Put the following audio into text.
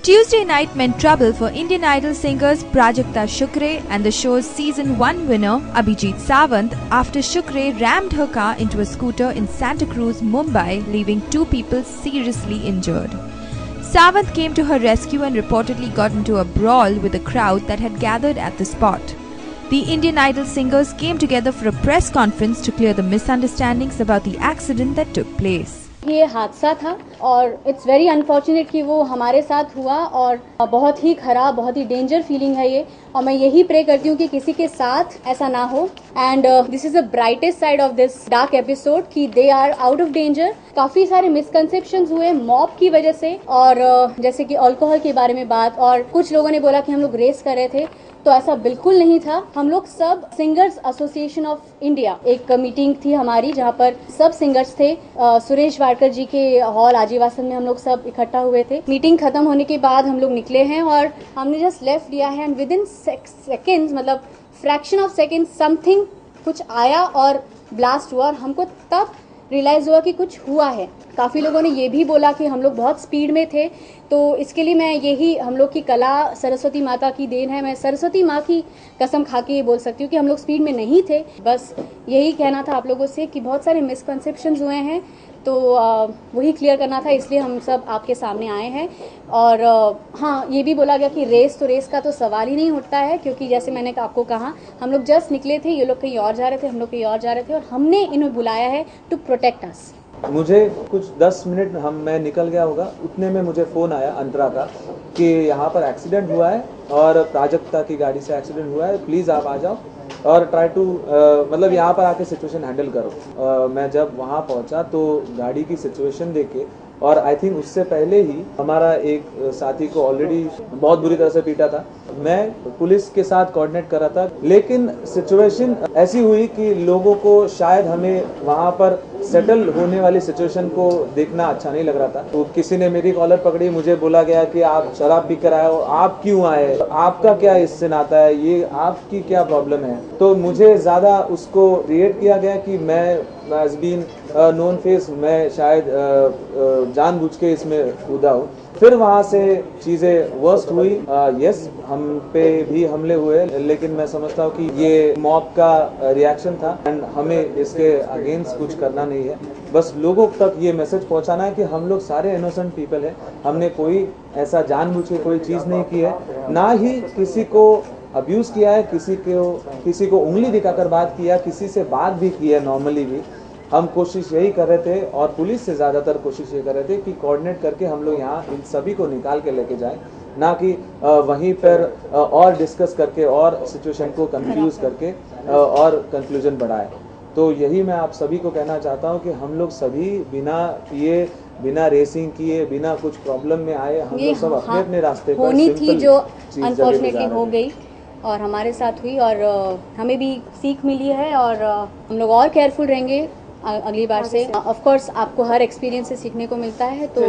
Tuesday night meant trouble for Indian Idol singers Prajakta Shukre and the show's season 1 winner Abhijit Sawant after Shukre rammed her car into a scooter in Santa Cruz, Mumbai, leaving 2 people seriously injured. Sawant came to her rescue and reportedly got into a brawl with a crowd that had gathered at the spot. The Indian Idol singers came together for a press conference to clear the misunderstandings about the accident that took place. ये हादसा था और it's very unfortunate कि वो हमारे साथ हुआ और बहुत ही खराब, बहुत ही डेंजर फीलिंग है ये, और मैं यही प्रे करती हूँ कि किसी के साथ ऐसा ना हो। And this is the brightest side of this dark episode कि they are out of danger. काफी सारे मिसकंसेप्शंस हुए मॉब की वजह से, और जैसे कि अल्कोहल के बारे में बात, और कुछ लोगों ने बोला कि हम लोग रेस कर रहे थे, तो ऐसा बिल्कुल नहीं था। हम लोग सब सिंगर्स एसोसिएशन ऑफ इंडिया, एक मीटिंग थी हमारी जहाँ पर सब सिंगर्स थे। सुरेश वाडकर जी के हॉल आजीवासन में हम लोग सब इकट्ठा हुए थे। मीटिंग खत्म होने के बाद हम लोग निकले हैं और हमने जस्ट लेफ्ट लिया है, एंड विद इन सेकेंड्स, मतलब फ्रैक्शन ऑफ सेकेंड, समथिंग कुछ आया और ब्लास्ट हुआ, और हमको तब रियलाइज हुआ कि कुछ हुआ है। काफ़ी लोगों ने ये भी बोला कि हम लोग बहुत स्पीड में थे, तो इसके लिए मैं यही, हम लोग की कला सरस्वती माता की देन है। मैं सरस्वती माँ की कसम खा के ये बोल सकती हूँ कि हम लोग स्पीड में नहीं थे। बस यही कहना था आप लोगों से कि बहुत सारे मिसकंसेप्शंस हुए हैं, तो वही क्लियर करना था, इसलिए हम सब आपके सामने आए हैं। और हाँ, ये भी बोला गया कि रेस का तो सवाल ही नहीं उठता है, क्योंकि जैसे मैंने आपको कहा, हम लोग जस्ट निकले थे, ये लोग कहीं और जा रहे थे, हम लोग कहीं और जा रहे थे, और हमने इन्हें बुलाया है टू प्रोटेक्ट अस। मुझे कुछ 10 मिनट मैं निकल गया होगा, उतने में मुझे फ़ोन आया अंतरा का कि यहाँ पर एक्सीडेंट हुआ है और प्राजक्ता की गाड़ी से एक्सीडेंट हुआ है, प्लीज़ आप आ जाओ और ट्राई टू मतलब यहाँ पर आके सिचुएशन हैंडल करो। मैं जब वहाँ पहुँचा तो गाड़ी की सिचुएशन देख के, और आई थिंक उससे पहले ही हमारा एक साथी को ऑलरेडी बहुत बुरी तरह से पीटा था, मैं पुलिस के साथ कोऑर्डिनेट कर रहा था, लेकिन सिचुएशन ऐसी हुई कि लोगों को शायद हमें वहाँ पर सेटल होने वाली सिचुएशन को देखना अच्छा नहीं लग रहा था। तो किसी ने मेरी कॉलर पकड़ी, मुझे बोला गया कि आप शराब पी कर आए हो, आप क्यों आए, आपका क्या इससे नाता है, ये आपकी क्या प्रॉब्लम है। तो मुझे ज़्यादा उसको रिएक्ट किया गया कि मैं एज बीन नोन फेस, मैं शायद जानबूझ के इसमें कूदा हूँ। फिर वहाँ से चीज़ें वर्स्ट हुई। यस, हम पे भी हमले हुए, लेकिन मैं समझता हूँ कि ये मॉब का रिएक्शन था एंड हमें इसके अगेंस्ट कुछ करना नहीं है। बस लोगों तक ये मैसेज पहुँचाना है कि हम लोग सारे इनोसेंट पीपल हैं, हमने कोई ऐसा जानबूझ के कोई चीज़ नहीं की है, ना ही किसी को अब्यूज़ किया है, किसी को उंगली दिखाकर बात किया, किसी से बात भी की है नॉर्मली भी। हम कोशिश यही कर रहे थे, और पुलिस से ज़्यादातर कोशिश ये कर रहे थे कि कोऑर्डिनेट करके हम लोग यहाँ इन सभी को निकाल के लेके जाएं, ना कि वहीं पर और डिस्कस करके और सिचुएशन को कंफ्यूज करके और कंक्लूजन बढ़ाए। तो यही मैं आप सभी को कहना चाहता हूँ कि हम लोग सभी बिना पिए, बिना रेसिंग किए, बिना कुछ प्रॉब्लम में आए, हम लोग सब अपने अपने रास्ते पर होनी थी जो अनफॉर्चुनेटली हो गई और हमारे साथ हुई, और हमें भी सीख मिली है, और हम लोग और केयरफुल रहेंगे अगली बार से। ऑफ कोर्स आपको हर एक्सपीरियंस से सीखने को मिलता है, तो